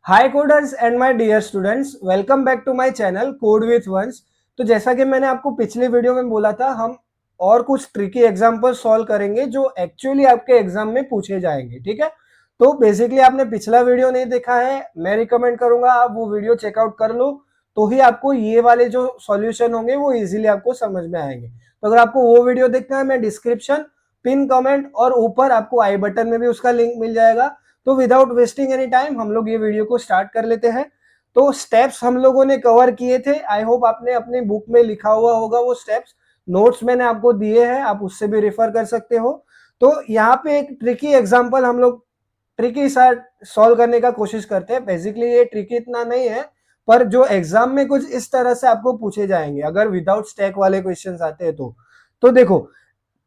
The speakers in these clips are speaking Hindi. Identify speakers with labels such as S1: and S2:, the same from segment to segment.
S1: Hi coders and my dear students, welcome back to my channel code with once. तो जैसा कि मैंने आपको पिछले वीडियो में बोला था, हम और कुछ ट्रिकी एग्जांपल सॉल्व करेंगे जो एक्चुअली आपके एग्जाम में पूछे जाएंगे। ठीक है, तो बेसिकली आपने पिछला वीडियो नहीं देखा है, मैं रिकमेंड करूंगा आप वो वीडियो चेकआउट कर लो, तो ही आपको ये वाले जो सॉल्यूशन होंगे वो इजीली आपको समझ में आएंगे। तो अगर आपको वो वीडियो देखना है, मैं डिस्क्रिप्शन, पिन कमेंट और ऊपर आपको आई बटन में भी उसका लिंक मिल जाएगा। तो विदाउट वेस्टिंग एनी टाइम हम लोग ये वीडियो को स्टार्ट कर लेते हैं। तो स्टेप्स हम लोगों ने कवर किए थे, आई होप आपने अपनी बुक में लिखा हुआ होगा वो स्टेप्स, नोट्स मैंने आपको दिए हैं, आप उससे भी रेफर कर सकते हो। तो यहाँ पे एक ट्रिकी एग्जांपल हम लोग ट्रिकी सा सॉल्व करने का कोशिश करते हैं। बेसिकली ये ट्रिकी इतना नहीं है, पर जो एग्जाम में कुछ इस तरह से आपको पूछे जाएंगे अगर विदाउट स्टैक वाले क्वेश्चंस आते हैं तो देखो,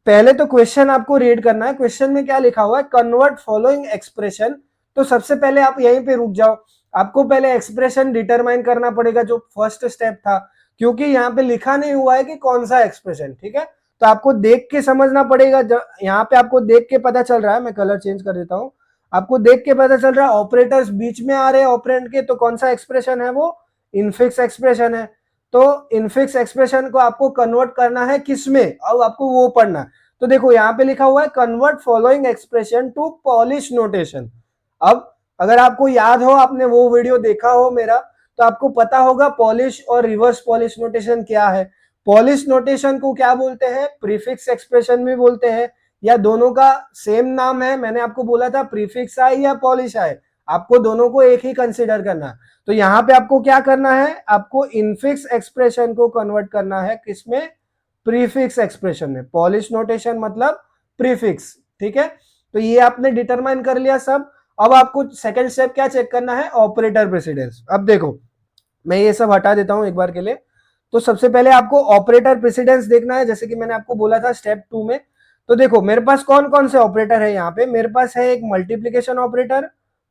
S1: पहले तो क्वेश्चन आपको रीड करना है। क्वेश्चन में क्या लिखा हुआ है, कन्वर्ट फॉलोइंग एक्सप्रेशन। तो सबसे पहले आप यहीं पे रुक जाओ, आपको पहले एक्सप्रेशन डिटरमाइन करना पड़ेगा जो फर्स्ट स्टेप था, क्योंकि यहाँ पे लिखा नहीं हुआ है कि कौन सा एक्सप्रेशन। ठीक है, तो आपको देख के समझना पड़ेगा। यहाँ पे आपको देख के पता चल रहा है, मैं कलर चेंज कर देता हूँ, आपको देख के पता चल रहा है ऑपरेटर्स बीच में आ रहे हैं ऑपरेंड के, तो कौन सा एक्सप्रेशन है, वो इनफिक्स एक्सप्रेशन है। तो इनफिक्स एक्सप्रेशन को आपको कन्वर्ट करना है किसमें, अब आपको वो पढ़ना है। तो देखो यहाँ पे लिखा हुआ है convert following expression to Polish notation. अब अगर आपको याद हो, आपने वो वीडियो देखा हो मेरा, तो आपको पता होगा पॉलिश और रिवर्स पॉलिश नोटेशन क्या है। पॉलिश नोटेशन को क्या बोलते हैं, प्रीफिक्स एक्सप्रेशन भी बोलते हैं, या दोनों का सेम नाम है। मैंने आपको बोला था प्रीफिक्स आए या पॉलिश आए, आपको दोनों को एक ही कंसिडर करना है। तो यहाँ पे आपको क्या करना है, आपको इनफिक्स एक्सप्रेशन को कन्वर्ट करना है किसमें, प्रीफिक्स एक्सप्रेशन में। पॉलिश नोटेशन मतलब प्रीफिक्स। ठीक है, तो ये आपने डिटरमाइन कर लिया सब। अब आपको सेकंड स्टेप क्या चेक करना है, ऑपरेटर प्रेसिडेंस। अब देखो, मैं ये सब हटा देता हूं एक बार के लिए। तो सबसे पहले आपको ऑपरेटर प्रेसिडेंस देखना है, जैसे कि मैंने आपको बोला था स्टेप 2 में। तो देखो मेरे पास कौन कौन से ऑपरेटर है, यहाँ पे मेरे पास है एक मल्टीप्लीकेशन ऑपरेटर,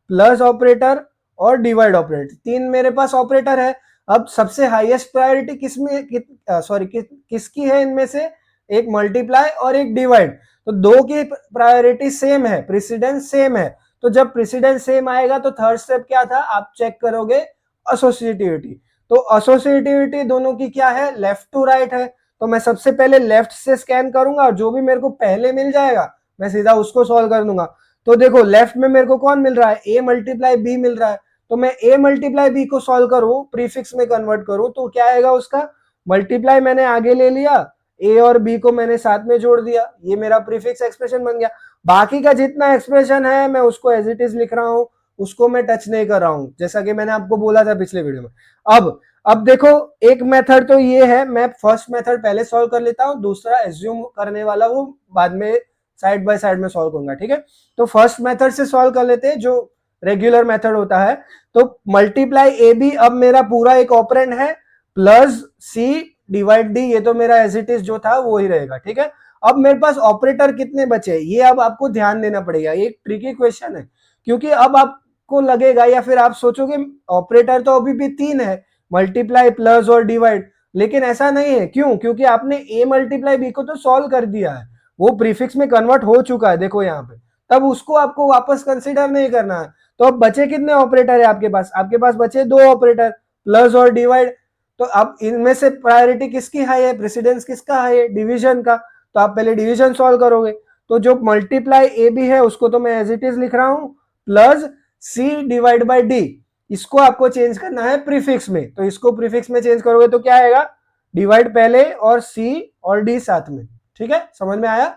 S1: प्लस ऑपरेटर और डिवाइड ऑपरेटर, तीन मेरे पास ऑपरेटर है। अब सबसे हाईएस्ट प्रायोरिटी किसमें किसकी है इनमें से, एक मल्टीप्लाई और एक डिवाइड। तो दो की प्रायोरिटी सेम है, प्रेसिडेंस सेम है। तो जब प्रेसिडेंस सेम आएगा तो थर्ड स्टेप क्या था, आप चेक करोगे एसोसिएटिविटी। तो एसोसिएटिविटी दोनों की क्या है, लेफ्ट टू राइट है। तो मैं सबसे पहले लेफ्ट से स्कैन करूंगा और जो भी मेरे को पहले मिल जाएगा मैं सीधा उसको सॉल्व कर दूंगा। तो देखो लेफ्ट में मेरे को कौन मिल रहा है, ए मल्टीप्लाई बी मिल रहा है। तो मैं ए मल्टीप्लाई बी को सॉल्व करूं, प्रीफिक्स में कन्वर्ट करूं, तो क्या आएगा उसका, मल्टीप्लाई मैंने आगे ले लिया, ए और बी को मैंने साथ में जोड़ दिया, ये मेरा प्रीफिक्स एक्सप्रेशन बन गया। बाकी का जितना एक्सप्रेशन है मैं उसको एज इट इज लिख रहा हूं, उसको मैं टच नहीं कर रहा हूं, जैसा कि मैंने आपको बोला था पिछले वीडियो में। अब देखो, एक मेथड तो ये है, मैं फर्स्ट मेथड पहले सॉल्व कर लेता हूं, दूसरा एज्यूम करने वाला वो बाद में साइड बाय साइड में सॉल्व करूंगा। ठीक है, तो फर्स्ट मेथड से सॉल्व कर लेते हैं जो रेगुलर मेथड होता है। तो मल्टीप्लाई ए बी, अब मेरा पूरा एक ऑपरेंड है, प्लस सी डिवाइड डी, ये तो मेरा एज इट इज जो था वो ही रहेगा। ठीक है, अब मेरे पास ऑपरेटर कितने बचे, ये अब आपको ध्यान देना पड़ेगा, ये एक ट्रिकी क्वेश्चन है। क्योंकि अब आपको लगेगा या फिर आप सोचोगे ऑपरेटर तो अभी भी तीन है, मल्टीप्लाई प्लस और डिवाइड, लेकिन ऐसा नहीं है। क्यों, क्योंकि आपने ए मल्टीप्लाई बी को तो सॉल्व कर दिया है, वो प्रीफिक्स में कन्वर्ट हो चुका है, देखो यहाँ पे, तब उसको आपको वापस कंसीडर नहीं करना है। तो अब बचे कितने ऑपरेटर है आपके पास बचे दो ऑपरेटर, प्लस और डिवाइड। तो अब इनमें से प्रायोरिटी किसकी हाई है, प्रेसिडेंस किसका हाई है, डिवीजन का। तो आप पहले डिवीजन सॉल्व करोगे। तो जो मल्टीप्लाई ए बी है उसको तो मैं एज इट इज लिख रहा हूं, plus C divide by D, इसको आपको चेंज करना है प्रीफिक्स में। तो इसको प्रीफिक्स में चेंज करोगे तो क्या आएगा, डिवाइड पहले और सी और डी साथ में। ठीक है, समझ में आया।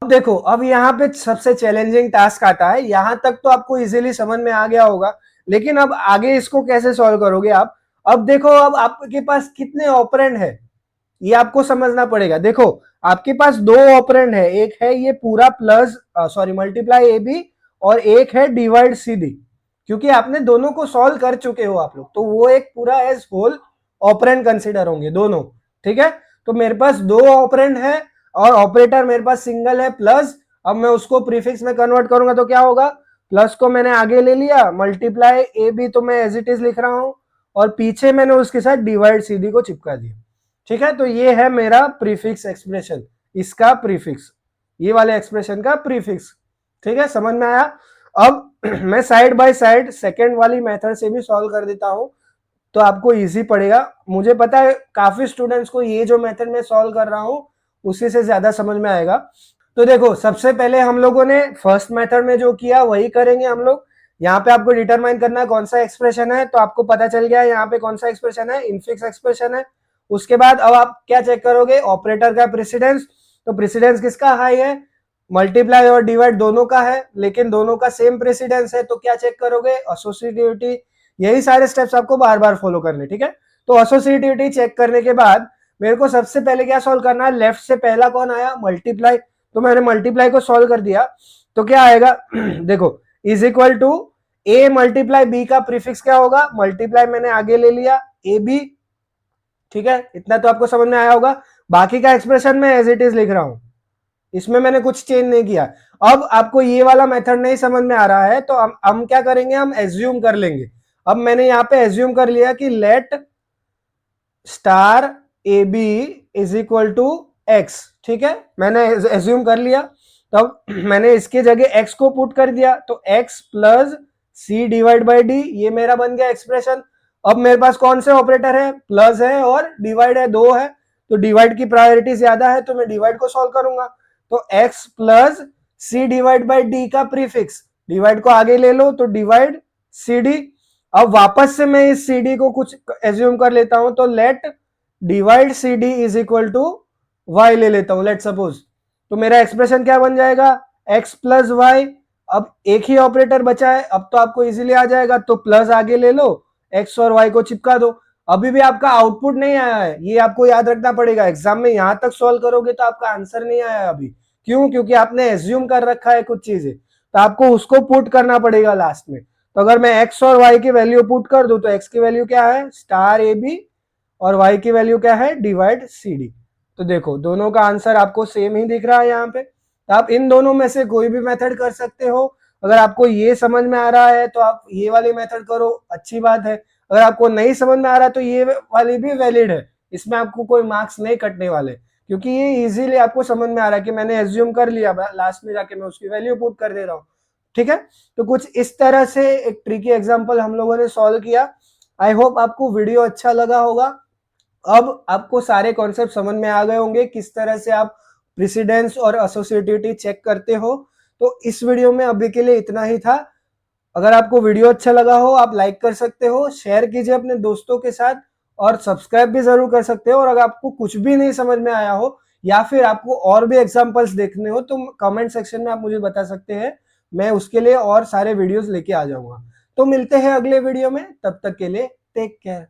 S1: अब देखो, अब यहाँ पे सबसे चैलेंजिंग टास्क आता है, यहां तक तो आपको इजीली समझ में आ गया होगा, लेकिन अब आगे इसको कैसे सॉल्व करोगे आप। अब देखो, अब आपके पास कितने ऑपरेंड है ये आपको समझना पड़ेगा। देखो आपके पास दो ऑपरेंड है, एक है ये पूरा प्लस मल्टीप्लाई ए बी, और एक है डिवाइड सी डी। क्योंकि आपने दोनों को सॉल्व कर चुके हो आप लोग, तो वो एक पूरा एज होल ऑपरेंड कंसिडर होंगे दोनों। ठीक है, तो मेरे पास दो ऑपरेंड है और ऑपरेटर मेरे पास सिंगल है, प्लस। अब मैं उसको प्रीफिक्स में कन्वर्ट करूंगा तो क्या होगा, प्लस को मैंने आगे ले लिया, मल्टीप्लाई ए बी तो मैं एज इट इज लिख रहा हूं, और पीछे मैंने उसके साथ डिवाइड सी डी को चिपका दिया। ठीक है, तो ये है मेरा प्रीफिक्स एक्सप्रेशन, इसका प्रीफिक्स, ये वाले एक्सप्रेशन का प्रीफिक्स। ठीक है, समझ में आया। अब मैं साइड बाय साइड सेकेंड वाली मेथड से भी सॉल्व कर देता हूं, तो आपको इजी पड़ेगा। मुझे पता है काफी स्टूडेंट्स को ये जो मेथड में सॉल्व कर रहा हूं उसी से ज्यादा समझ में आएगा। तो देखो, सबसे पहले हम लोगों ने फर्स्ट मेथड में जो किया वही करेंगे हम लोग। यहाँ पे आपको डिटरमाइन करना है कौन सा एक्सप्रेशन है, तो आपको पता चल गया यहाँ पे कौन सा एक्सप्रेशन है, इनफिक्स एक्सप्रेशन है। उसके बाद अब आप क्या चेक करोगे, ऑपरेटर का प्रेसिडेंस। तो प्रेसिडेंस किसका हाई है, मल्टीप्लाई और डिवाइड दोनों का है, लेकिन दोनों का सेम प्रेसिडेंस है, तो क्या चेक करोगे, एसोसिएटिविटी। यही सारे स्टेप्स आपको बार बार फॉलो करने, ठीक है। तो एसोसिएटिविटी चेक करने के बाद मेरे को सबसे पहले क्या सॉल्व करना है, लेफ्ट से पहला कौन आया, मल्टीप्लाई। तो मैंने मल्टीप्लाई को सॉल्व कर दिया, तो क्या आएगा देखो, is equal to A multiply B का प्रीफिक्स क्या होगा, मल्टीप्लाई मैंने आगे ले लिया ए बी, ठीक है। इतना तो आपको समझ में आया होगा। बाकी का एक्सप्रेशन मैं एज इट इज लिख रहा हूं, इसमें मैंने कुछ चेंज नहीं किया। अब आपको ये वाला मेथड नहीं समझ में आ रहा है, तो हम क्या करेंगे, हम एज्यूम कर लेंगे। अब मैंने यहाँ पे एज्यूम कर लिया कि let star A B is equal to x, ठीक है, मैंने एज्यूम कर लिया। तब मैंने इसके जगह x को पुट कर दिया, तो x plus C divide by D, ये मेरा बन गया एक्सप्रेशन। अब मेरे पास कौन से ऑपरेटर है, प्लस है और डिवाइड है, दो है, तो डिवाइड की प्रायोरिटी ज्यादा है, तो मैं डिवाइड को सॉल्व करूंगा। तो x plus C divide by D का प्रीफिक्स, डिवाइड को आगे ले लो तो डिवाइड सी डी। अब वापस से मैं इस सी डी को कुछ एज्यूम कर लेता हूं, तो let divide C D is equal to y ले लेता हूं, लेट सपोज। तो मेरा एक्सप्रेशन क्या बन जाएगा, x प्लस वाई। अब एक ही ऑपरेटर बचा है, अब तो आपको इजीली आ जाएगा, तो प्लस आगे ले लो, x और y को चिपका दो। अभी भी आपका आउटपुट नहीं आया है, ये आपको याद रखना पड़ेगा। एग्जाम में यहां तक सॉल्व करोगे तो आपका आंसर नहीं आया अभी। क्यों, क्योंकि आपने एज्यूम कर रखा है कुछ चीजें, तो आपको उसको पुट करना पड़ेगा लास्ट में। तो अगर मैं x और y की वैल्यू पुट कर दूं, तो x की वैल्यू क्या है, स्टार ए बी, और y की वैल्यू क्या है, डिवाइड सी डी। तो देखो, दोनों का आंसर आपको सेम ही दिख रहा है यहाँ पे। तो आप इन दोनों में से कोई भी मेथड कर सकते हो। अगर आपको ये समझ में आ रहा है तो आप ये वाली मेथड करो, अच्छी बात है। अगर आपको नहीं समझ में आ रहा है तो ये वाली भी वैलिड है, इसमें आपको कोई मार्क्स नहीं कटने वाले, क्योंकि ये इजीली आपको समझ में आ रहा है कि मैंने एज्यूम कर लिया, लास्ट में जाके मैं उसकी वैल्यू पुट कर दे रहा हूँ, ठीक है। तो कुछ इस तरह से एक ट्रिकी एग्जाम्पल हम लोगों ने सॉल्व किया। आई होप आपको वीडियो अच्छा लगा होगा। अब आपको सारे कॉन्सेप्ट समझ में आ गए होंगे, किस तरह से आप प्रेसिडेंस और एसोसिएटिविटी चेक करते हो। तो इस वीडियो में अभी के लिए इतना ही था। अगर आपको वीडियो अच्छा लगा हो, आप लाइक कर सकते हो, शेयर कीजिए अपने दोस्तों के साथ, और सब्सक्राइब भी जरूर कर सकते हो। और अगर आपको कुछ भी नहीं समझ में आया हो, या फिर आपको और भी एग्जांपल्स देखने हो, तो कमेंट सेक्शन में आप मुझे बता सकते हैं, मैं उसके लिए और सारे वीडियोस लेके आ जाऊंगा। तो मिलते हैं अगले वीडियो में, तब तक के लिए टेक केयर।